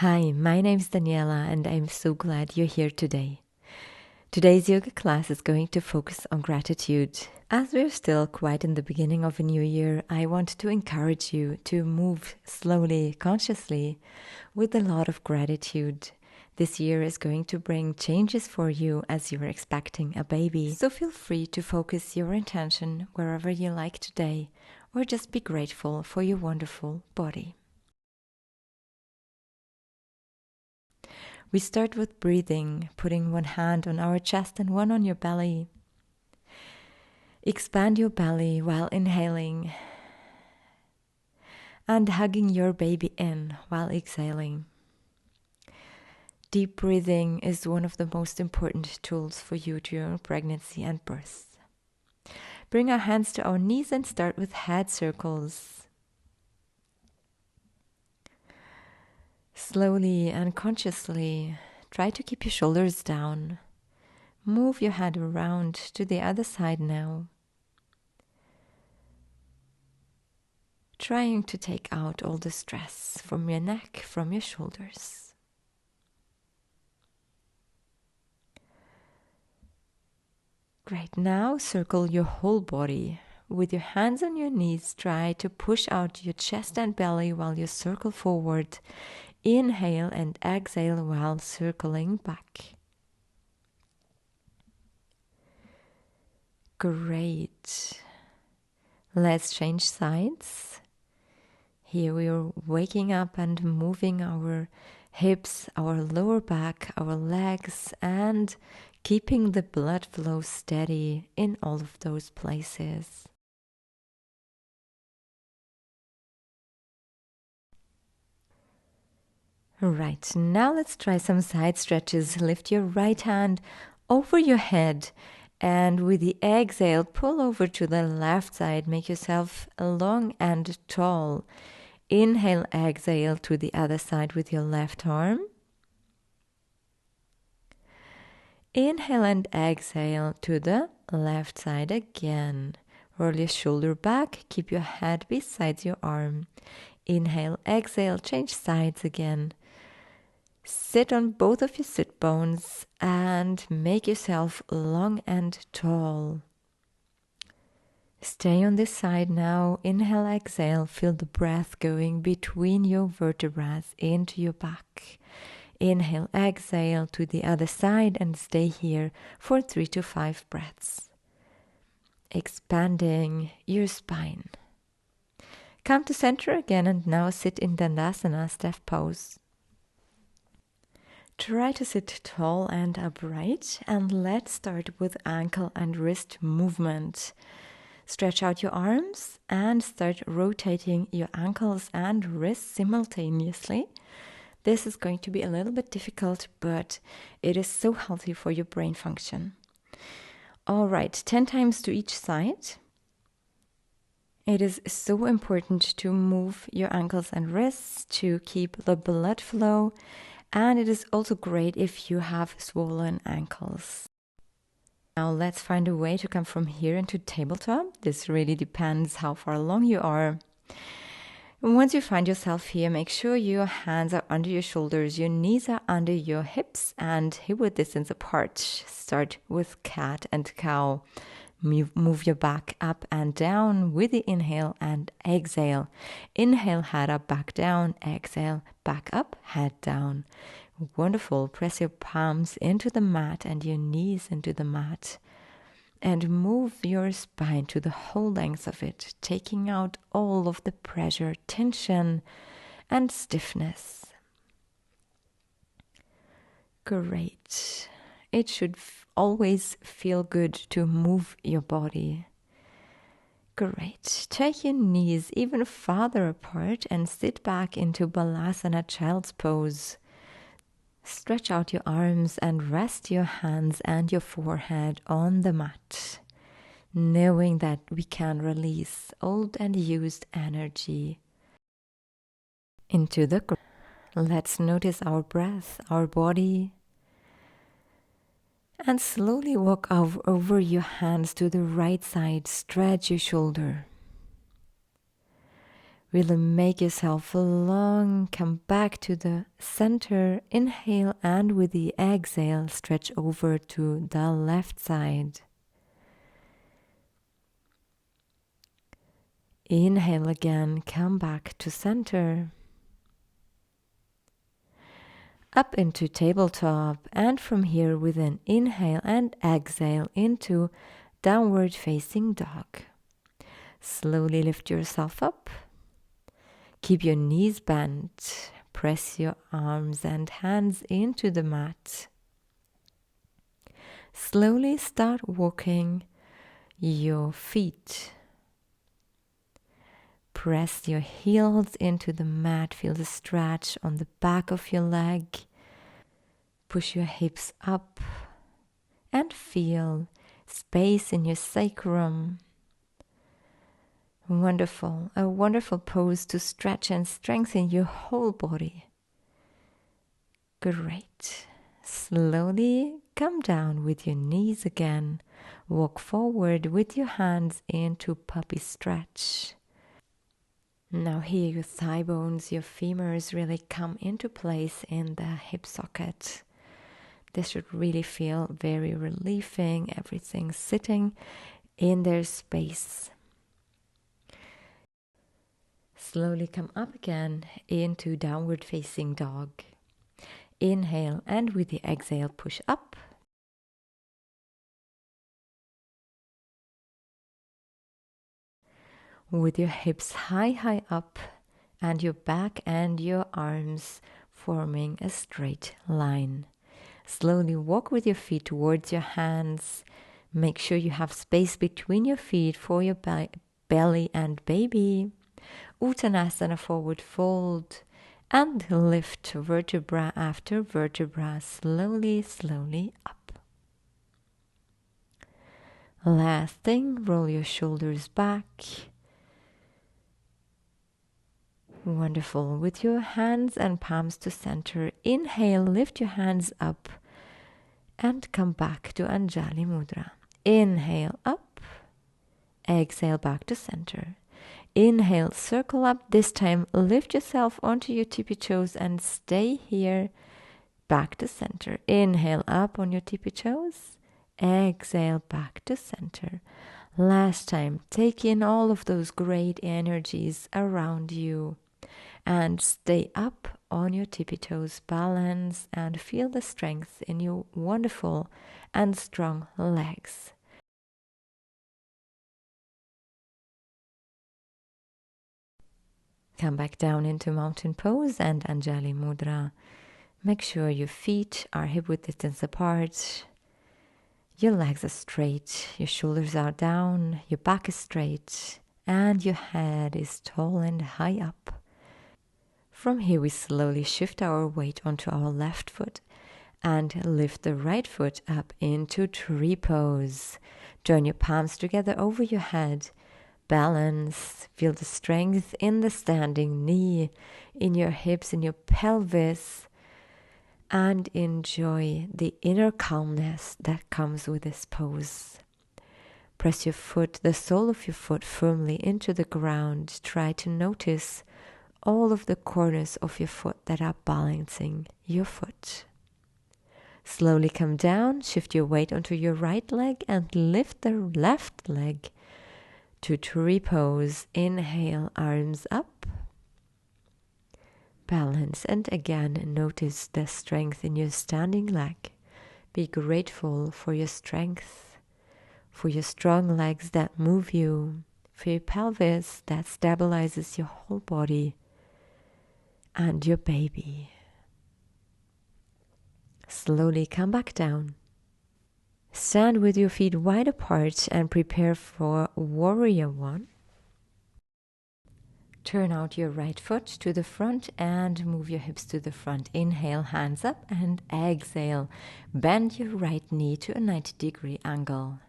Hi, my name is Daniela and I'm so glad you're here today. Today's yoga class is going to focus on gratitude. As we're still quite in the beginning of a new year, I want to encourage you to move slowly, consciously, with a lot of gratitude. This year is going to bring changes for you as you're expecting a baby. So feel free to focus your intention wherever you like today, or just be grateful for your wonderful body. We start with breathing, putting one hand on our chest and one on your belly. Expand your belly while inhaling and hugging your baby in while exhaling. Deep breathing is one of the most important tools for you during pregnancy and birth. Bring our hands to our knees and start with head circles. Slowly and consciously, try to keep your shoulders down. Move your head around to the other side now. Trying to take out all the stress from your neck, from your shoulders. Great, now circle your whole body. With your hands on your knees, try to push out your chest and belly while you circle forward. Inhale and exhale while circling back. Great. Let's change sides. Here we are waking up and moving our hips, our lower back, our legs, and keeping the blood flow steady in all of those places. Right, now let's try some side stretches. Lift your right hand over your head and with the exhale, pull over to the left side. Make yourself long and tall. Inhale, exhale to the other side with your left arm. Inhale and exhale to the left side again. Roll your shoulder back, keep your head beside your arm. Inhale, exhale, change sides again. Sit on both of your sit bones and make yourself long and tall. Stay on this side now. Inhale, exhale, feel the breath going between your vertebrae into your back. Inhale, exhale to the other side and stay here for 3 to 5 breaths. Expanding your spine. Come to center again and now sit in Dandasana, staff pose. Try to sit tall and upright, and let's start with ankle and wrist movement. Stretch out your arms and start rotating your ankles and wrists simultaneously. This is going to be a little bit difficult, but it is so healthy for your brain function. All right, 10 times to each side. It is so important to move your ankles and wrists to keep the blood flow. And it is also great if you have swollen ankles. Now let's find a way to come from here into tabletop. This really depends how far along you are. And once you find yourself here, make sure your hands are under your shoulders, your knees are under your hips, and hip width distance apart. Start with cat and cow. Move your back up and down with the inhale and exhale. Inhale, head up, back down. Exhale, back up, head down. Wonderful. Press your palms into the mat and your knees into the mat. And move your spine to the whole length of it, taking out all of the pressure, tension, and stiffness. Great. It should always feel good to move your body. Great. Take your knees even farther apart and sit back into Balasana, Child's Pose. Stretch out your arms and rest your hands and your forehead on the mat, knowing that we can release old and used energy into the ground. Let's notice our breath, our body, and slowly walk over your hands to the right side. Stretch your shoulder. Really make yourself long. Come back to the center. Inhale, and with the exhale, stretch over to the left side. Inhale again, come back to center. Up into tabletop, and from here with an inhale and exhale into downward facing dog. Slowly lift yourself up. Keep your knees bent. Press your arms and hands into the mat. Slowly start walking your feet. Press your heels into the mat. Feel the stretch on the back of your leg. Push your hips up and feel space in your sacrum. Wonderful. A wonderful pose to stretch and strengthen your whole body. Great. Slowly come down with your knees again. Walk forward with your hands into puppy stretch. Now here your thigh bones, your femurs really come into place in the hip socket. This should really feel very relieving, everything sitting in their space. Slowly come up again into downward facing dog. Inhale, and with the exhale push up. With your hips high up and your back and your arms forming a straight line. Slowly walk with your feet towards your hands. Make sure you have space between your feet for your belly and baby. Uttanasana, forward fold, and lift vertebra after vertebra, slowly up. Last thing, roll your shoulders back. Wonderful. With your hands and palms to center, inhale, lift your hands up and come back to Anjali Mudra. Inhale up, exhale back to center. Inhale, circle up. This time, lift yourself onto your tippy toes and stay here, back to center. Inhale up on your tippy toes, exhale back to center. Last time, take in all of those great energies around you. And stay up on your tippy toes, balance and feel the strength in your wonderful and strong legs. Come back down into mountain pose and Anjali Mudra. Make sure your feet are hip width distance apart. Your legs are straight, your shoulders are down, your back is straight, and your head is tall and high up. From here, we slowly shift our weight onto our left foot and lift the right foot up into tree pose. Join your palms together over your head. Balance. Feel the strength in the standing knee, in your hips, in your pelvis. And enjoy the inner calmness that comes with this pose. Press your foot, the sole of your foot, firmly into the ground. Try to notice all of the corners of your foot that are balancing your foot. Slowly come down, shift your weight onto your right leg and lift the left leg to tree pose. Inhale, arms up. Balance, and again notice the strength in your standing leg. Be grateful for your strength, for your strong legs that move you, for your pelvis that stabilizes your whole body, and your baby. Slowly come back down. Stand with your feet wide apart and prepare for Warrior One. Turn out your right foot to the front and move your hips to the front. Inhale, hands up, and exhale. Bend your right knee to a 90-degree angle.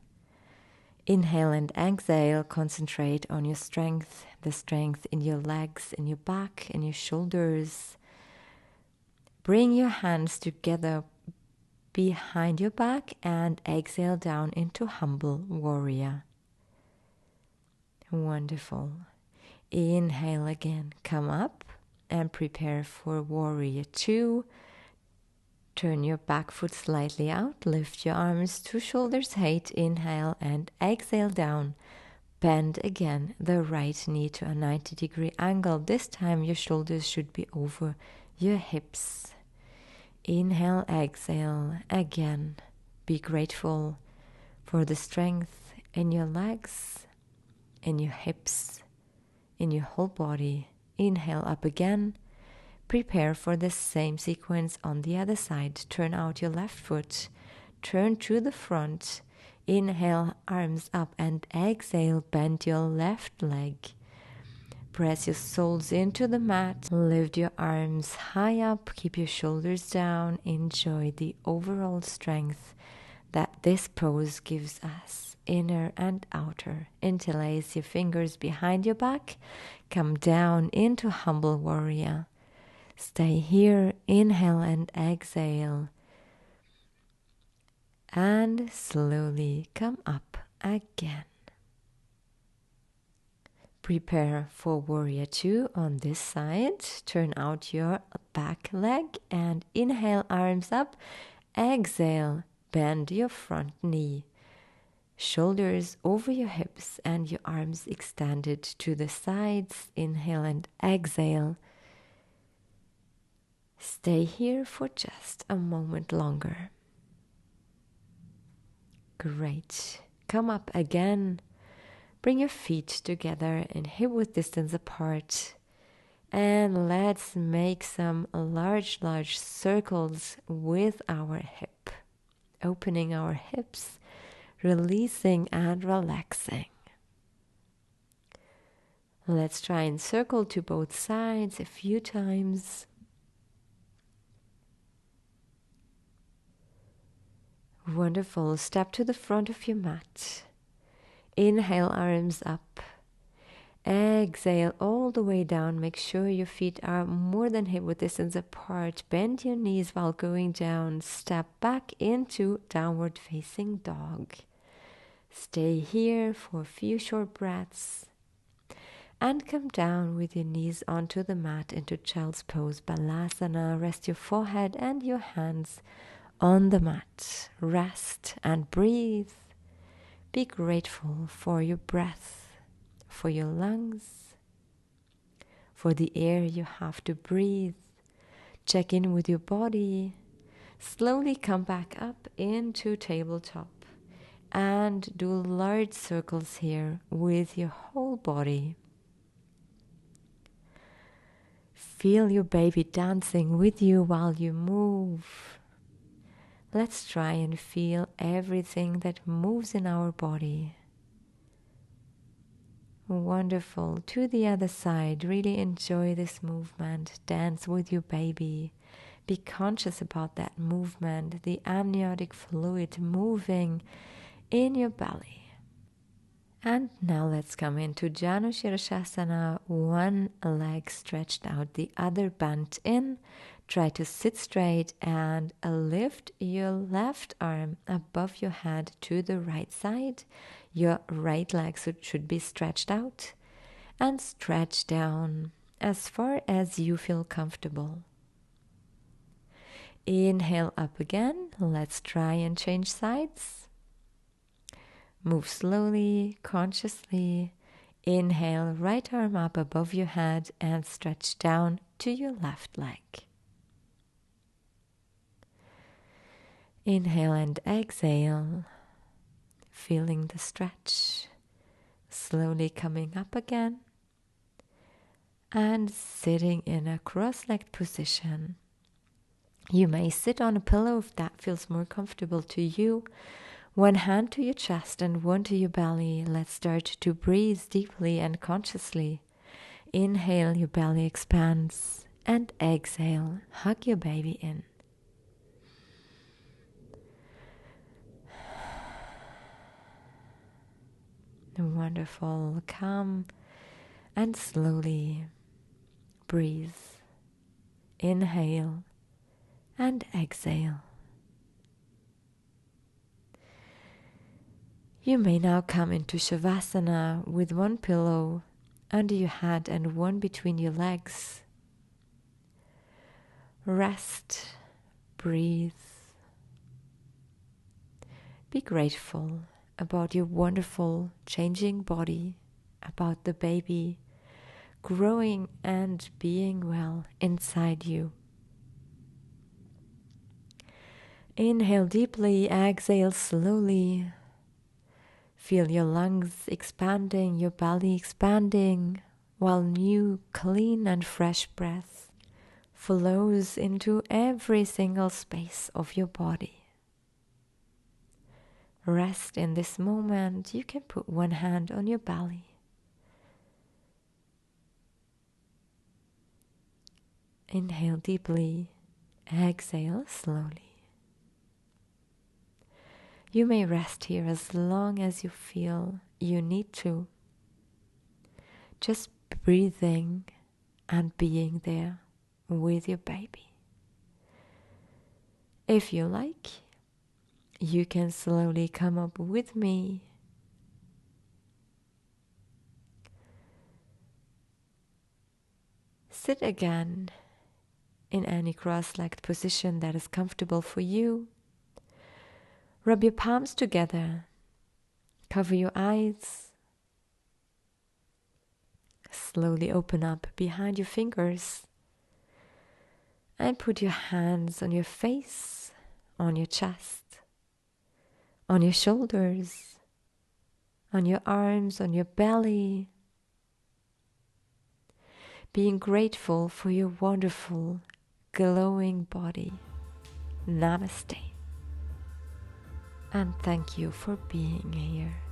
Inhale and exhale. Concentrate on your strength, the strength in your legs, in your back, in your shoulders. Bring your hands together behind your back and exhale down into humble warrior. Wonderful. Inhale again, come up and prepare for warrior 2. Turn your back foot slightly out, lift your arms to shoulders height, inhale and exhale down. Bend again the right knee to a 90-degree angle. This time your shoulders should be over your hips. Inhale, exhale again. Be grateful for the strength in your legs, in your hips, in your whole body. Inhale up again. Prepare for the same sequence on the other side. Turn out your left foot. Turn to the front. Inhale, arms up and exhale. Bend your left leg. Press your soles into the mat. Lift your arms high up. Keep your shoulders down. Enjoy the overall strength that this pose gives us, inner and outer. Interlace your fingers behind your back. Come down into humble warrior. Stay here, inhale and exhale. And slowly come up again. Prepare for warrior 2 on this side. Turn out your back leg and inhale, arms up. Exhale, bend your front knee. Shoulders over your hips and your arms extended to the sides. Inhale and exhale. Stay here for just a moment longer. Great. Come up again. Bring your feet together and hip-width distance apart. And let's make some large circles with our hip. Opening our hips, releasing and relaxing. Let's try and circle to both sides a few times. Wonderful. Step to the front of your mat. Inhale, arms up. Exhale all the way down. Make sure your feet are more than hip-width distance apart. Bend your knees while going down. Step back into downward facing dog. Stay here for a few short breaths. And come down with your knees onto the mat into child's pose, Balasana. Rest your forehead and your hands on the mat. Rest and breathe. Be grateful for your breath, for your lungs, for the air you have to breathe. Check in with your body. Slowly come back up into tabletop and do large circles here with your whole body. Feel your baby dancing with you while you move. Let's try and feel everything that moves in our body. Wonderful. To the other side, really enjoy this movement. Dance with your baby. Be conscious about that movement, the amniotic fluid moving in your belly. And now let's come into Janu Shirashasana. One leg stretched out, the other bent in. Try to sit straight and lift your left arm above your head to the right side. Your right leg should be stretched out and stretch down as far as you feel comfortable. Inhale up again. Let's try and change sides. Move slowly, consciously. Inhale, right arm up above your head and stretch down to your left leg. Inhale and exhale, feeling the stretch, slowly coming up again and sitting in a cross-legged position. You may sit on a pillow if that feels more comfortable to you. One hand to your chest and one to your belly. Let's start to breathe deeply and consciously. Inhale, your belly expands, and exhale, hug your baby in. Wonderful. Come and slowly breathe. Inhale and exhale. You may now come into Shavasana with one pillow under your head and one between your legs. Rest, breathe. Be grateful about your wonderful changing body, about the baby growing and being well inside you. Inhale deeply, exhale slowly. Feel your lungs expanding, your belly expanding, while new, clean and fresh breath flows into every single space of your body. Rest in this moment. You can put one hand on your belly. Inhale deeply, exhale slowly. You may rest here as long as you feel you need to. Just breathing and being there with your baby. If you like, you can slowly come up with me. Sit again in any cross-legged position that is comfortable for you. Rub your palms together. Cover your eyes. Slowly open up behind your fingers. And put your hands on your face, on your chest, on your shoulders, on your arms, on your belly. Being grateful for your wonderful, glowing body. Namaste. And thank you for being here.